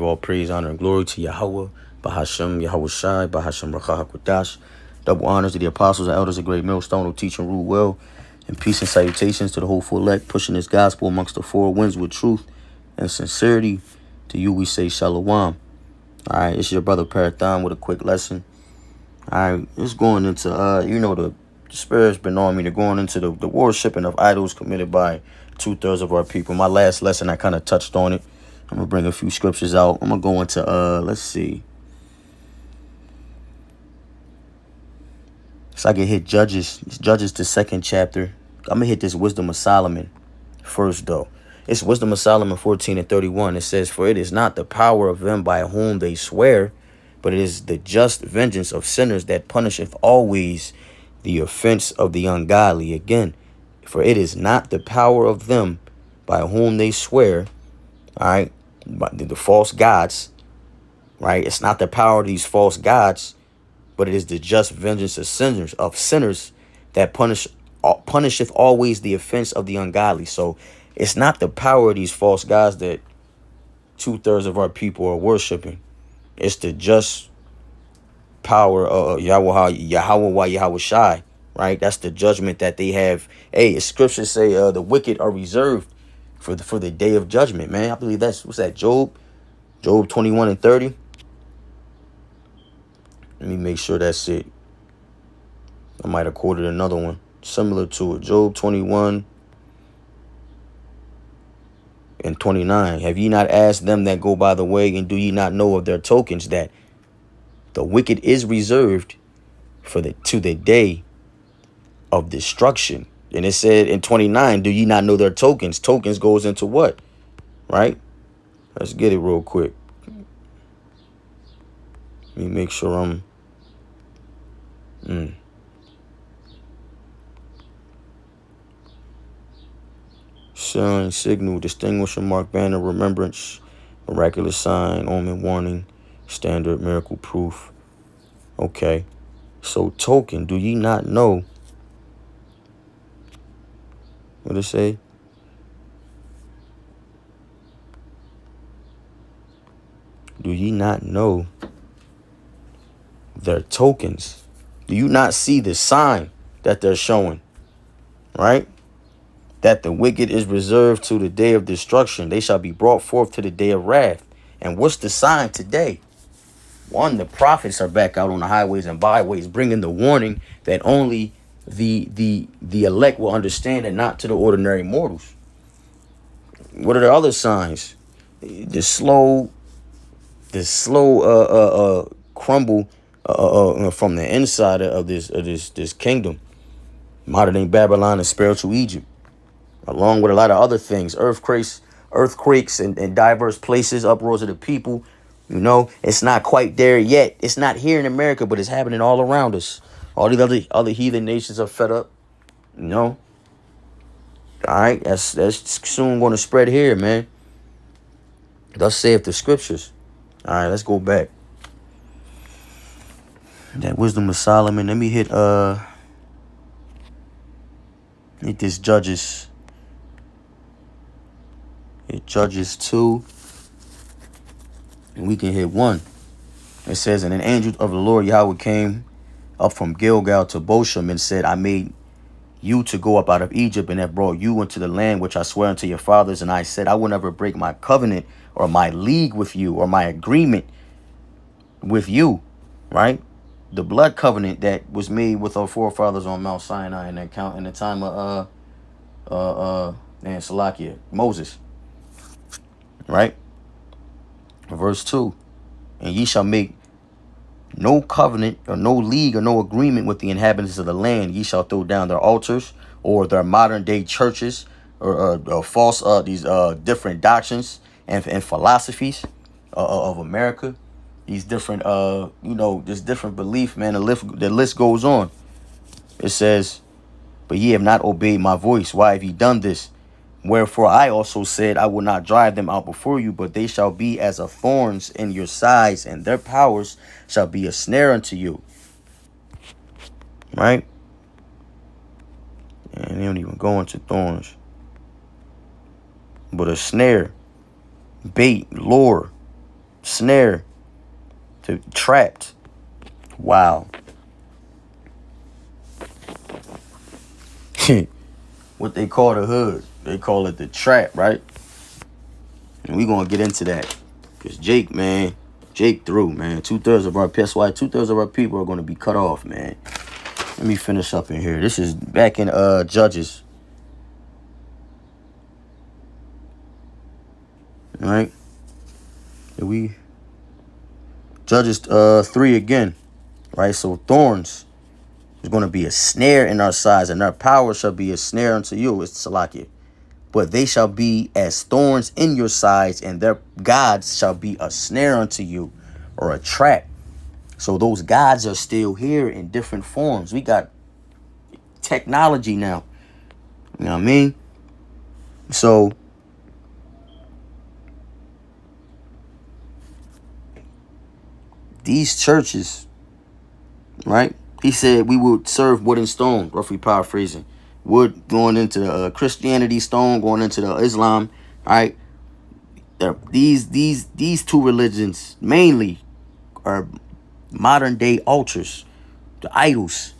All praise, honor, and glory to Yahweh, Bahashem, Yahweh Shai, Bahashem Rakah HaKodash. Double honors to the apostles and elders of Great Millstone who teach and rule well. And peace and salutations to the whole full elect, pushing this gospel amongst the four winds with truth and sincerity. To you we say Shalom. All right, it's your brother Parathon with a quick lesson. All right, it's going into, the spirit's been on me. They're going into the worshiping of idols committed by 2/3 of our people. My last lesson, I kind of touched on it. I'm going to bring a few scriptures out. I'm going to go into, let's see. So I can hit Judges, the second chapter. I'm going to hit this Wisdom of Solomon first, though. It's Wisdom of Solomon 14:31. It says, "For it is not the power of them by whom they swear, but it is the just vengeance of sinners that punisheth always the offense of the ungodly." Again, for it is not the power of them by whom they swear, all right, by the false gods, right? It's not the power of these false gods, but it is the just vengeance of sinners that punisheth always the offense of the ungodly. So it's not the power of these false gods that 2/3 of our people are worshiping. It's the just power of Yahweh Shai, right? That's the judgment that they have. Hey, scriptures say the wicked are reserved for the day of judgment, man. I believe that's, what's that, Job 21:30. Let me make sure that's it. I might have quoted another one similar to it. Job 21:29. "Have ye not asked them that go by the way, and do ye not know of their tokens, that the wicked is reserved to the day of destruction?" And it said in 29, "Do ye not know their tokens?" Tokens goes into what? Right? Let's get it real quick. Let me make sure I'm... Sign, signal, distinguishing mark, banner, remembrance, miraculous sign, omen, warning, standard, miracle, proof. Okay. So token, do ye not know? What did it say? Do ye not know their tokens? Do you not see the sign that they're showing? Right? That the wicked is reserved to the day of destruction. They shall be brought forth to the day of wrath. And what's the sign today? One, the prophets are back out on the highways and byways, bringing the warning that only the elect will understand, and not to the ordinary mortals. What are the other signs? The slow crumble from the inside of this kingdom. Modern day Babylon and spiritual Egypt, along with a lot of other things, earthquakes in diverse places, uproars of the people. It's not quite there yet. It's not here in America, but it's happening all around us. All these other heathen nations are fed up. All right, that's soon going to spread here, man. Thus saith the scriptures. All right, let's go back. That Wisdom of Solomon. Let me hit this Judges. Hit Judges 2. And we can hit 1. It says, "And an angel of the Lord Yahweh came up from Gilgal to Bosham, and said, I made you to go up out of Egypt, and have brought you into the land which I swear unto your fathers. And I said, I will never break my covenant or my league with you, or my agreement with you." Right? The blood covenant that was made with our forefathers on Mount Sinai in the time of Salakia, Moses. Right? Verse 2. "And ye shall make no covenant or no league or no agreement with the inhabitants of the land. Ye shall throw down their altars, or their modern day churches, or false these different doctrines and philosophies of America. These different this different belief, man. The list goes on. It says, "But ye have not obeyed my voice. Why have ye done this? Wherefore I also said, I will not drive them out before you, but they shall be as a thorns in your sides, and their powers shall be a snare unto you." Right? And they don't even go into thorns. But a snare, bait, lure, snare, to trapped. Wow. What they call the hood, they call it the trap, right? And we gonna get into that. Cause Jake, man, Jake through, man. 2/3 of our, that's why 2/3 of our people are gonna be cut off, man. Let me finish up in here. This is back in Judges. All right. We Judges 3 again. Right? So thorns is going to be a snare in our sides, and our power shall be a snare unto you. It's Salakia. But they shall be as thorns in your sides, and their gods shall be a snare unto you, or a trap. So those gods are still here in different forms. We got technology now. You know what I mean? So these churches, right? He said we would serve wood and stone, roughly paraphrasing. Wood going into Christianity, stone going into the Islam, right? These two religions mainly are modern day altars, the idols,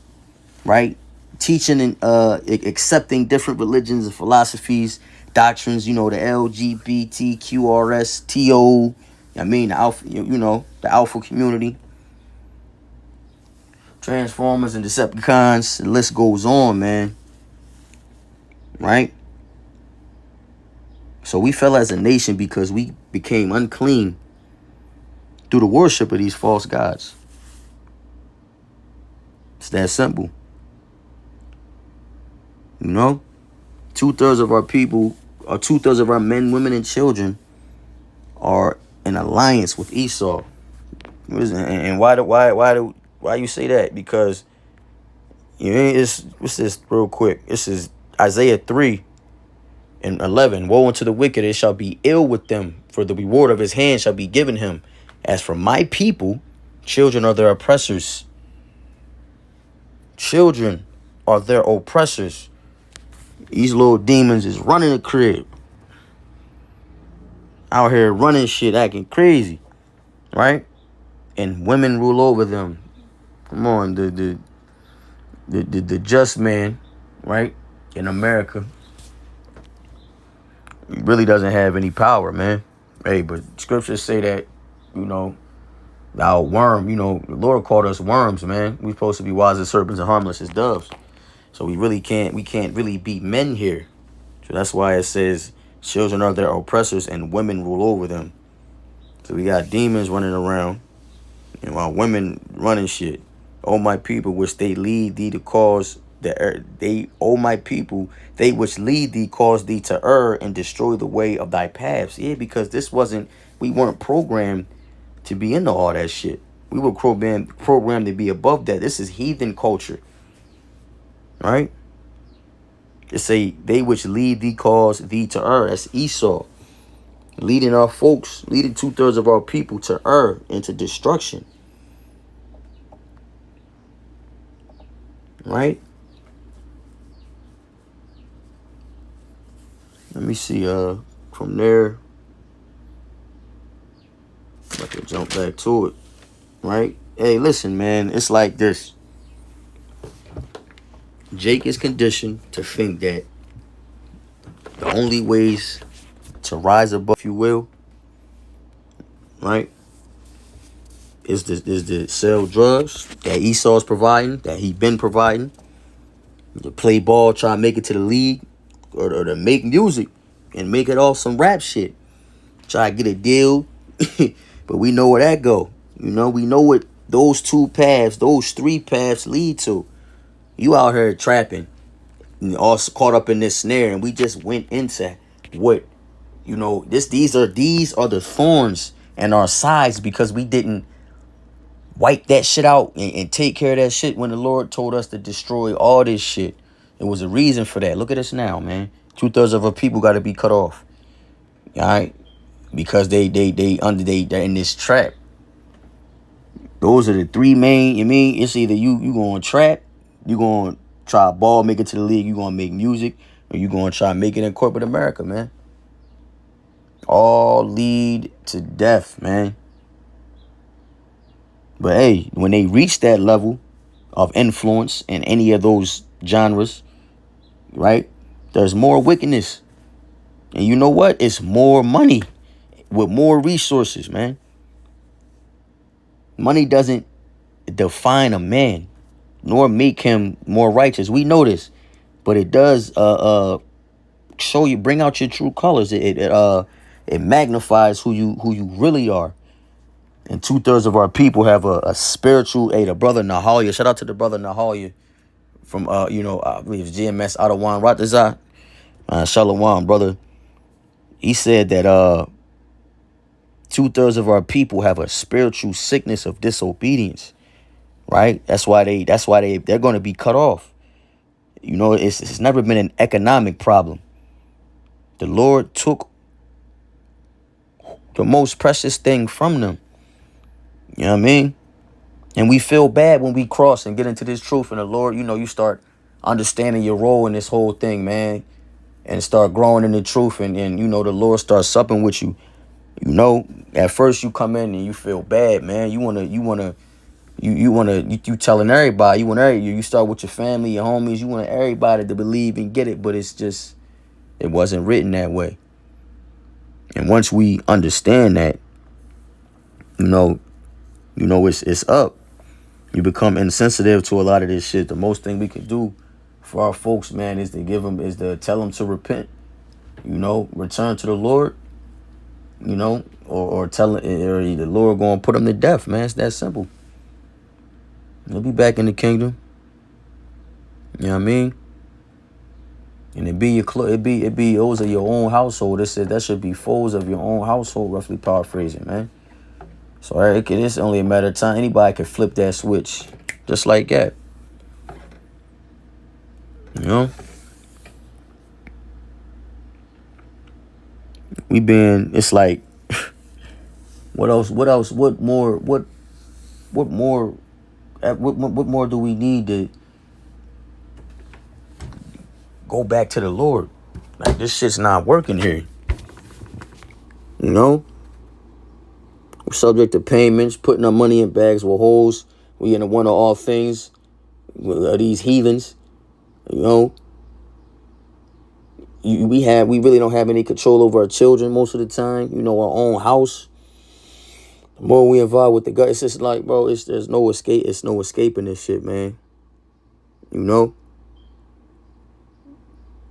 right? Teaching and accepting different religions and philosophies, doctrines, the LGBTQRS, TO, I mean, the alpha, the alpha community, Transformers and Decepticons, the list goes on, man. Right? So we fell as a nation because we became unclean through the worship of these false gods. It's that simple. 2/3 of our people, or 2/3 of our men, women, and children are in alliance with Esau. And why you say that? Because what's this real quick? This is Isaiah 3:11. Woe unto the wicked, it shall be ill with them, for the reward of his hand shall be given him. As for my people, children are their oppressors. Children are their oppressors. These little demons is running the crib. Out here running shit, acting crazy. Right? And women rule over them. Come on, the just man, right? In America, he really doesn't have any power, man. Hey, but scriptures say that, thou worm, the Lord called us worms, man. We're supposed to be wise as serpents and harmless as doves. So we can't really be men here. So that's why it says children are their oppressors and women rule over them. So we got demons running around, and while women running shit. O my people, which they lead thee to cause O my people, they which lead thee cause thee to err and destroy the way of thy paths. Yeah, because we weren't programmed to be into all that shit. We were programmed to be above that. This is heathen culture. Right? It say, they which lead thee cause thee to err. That's Esau. Leading our folks, leading 2/3 of our people to err, into destruction. Right? Let me see, from there, I can jump back to it. Right? Hey, listen, man, it's like this. Jake is conditioned to think that the only ways to rise above, if you will, right, is to sell drugs that Esau's providing, that he been providing, to play ball, try to make it to the league, or to make music and make it all some rap shit. Try to get a deal, but we know where that go. We know what those 2 paths, those 3 paths lead to. You out here trapping, and all caught up in this snare, and we just went into what, these are the thorns in our sides because we didn't wipe that shit out and take care of that shit when the Lord told us to destroy all this shit. It was a reason for that. Look at us now, man. 2/3 of our people got to be cut off. All right, because they're in this trap. Those are the 3 main. It's either you going to trap, you going to try ball, make it to the league, you going to make music, or you going to try make it in corporate America, man. All lead to death, man. But hey, when they reach that level of influence in any of those genres, right, there's more wickedness. And you know what? It's more money with more resources, man. Money doesn't define a man nor make him more righteous. We know this. But it does show you, bring out your true colors. It magnifies who you really are. And 2/3 of our people have a spiritual. Hey, the brother Nahalia. Shout out to the brother Nahalia from I believe it's GMS Adawan Ratazah. Shalom, brother. He said that 2/3 of our people have a spiritual sickness of disobedience. Right? That's why they're going to be cut off. You know, it's never been an economic problem. The Lord took the most precious thing from them. You know what I mean? And we feel bad when we cross and get into this truth. And the Lord, you start understanding your role in this whole thing, man. And start growing in the truth. And the Lord starts supping with you. At first you come in and you feel bad, man. You telling everybody. You start with your family, your homies. You want everybody to believe and get it. But it wasn't written that way. And once we understand that, it's up. You become insensitive to a lot of this shit. The most thing we can do for our folks, man, is to tell them to repent. Return to the Lord. Or the Lord going to put them to death, man. It's that simple. They'll be back in the kingdom. You know what I mean? And it be those of your own household. It says that should be foes of your own household, roughly paraphrasing, man. So it's only a matter of time. Anybody can flip that switch just like that. It's like, what else? What more do we need to go back to the Lord? Like, this shit's not working here. We're subject to payments, putting our money in bags with holes. We in the one of all things. These heathens, we really don't have any control over our children most of the time. Our own house. The more we involved with the gut, it's just like, bro, there's no escape. It's no escaping this shit, man.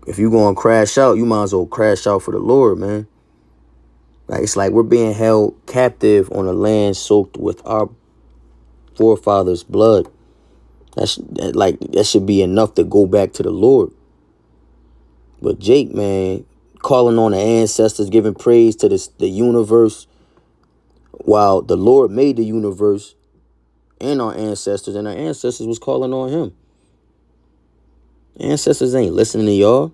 If you gonna crash out, you might as well crash out for the Lord, man. Like, it's like we're being held captive on a land soaked with our forefathers' blood. That should be enough to go back to the Lord. But Jake, man, calling on the ancestors, giving praise to the universe, while the Lord made the universe and our ancestors was calling on him. Ancestors ain't listening to y'all.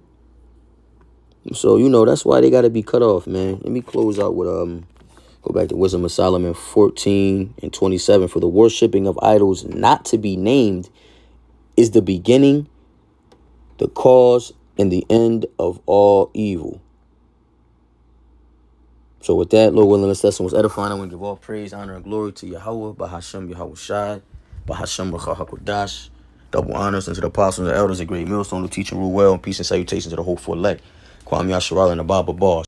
So, that's why they got to be cut off, man. Let me close out with, go back to Wisdom of Solomon 14:27. For the worshipping of idols not to be named is the beginning, the cause, and the end of all evil. So with that, Lord willing, this lesson was edifying. I want to give all praise, honor, and glory to Yahweh, Bahashem Yahweh Shai, Bahashem Racha HaKodash. Double honors unto the apostles and the elders, a great millstone to teach and rule well, and peace and salutations to the hopeful elect. Kwame Yasharal and the Baba Boss.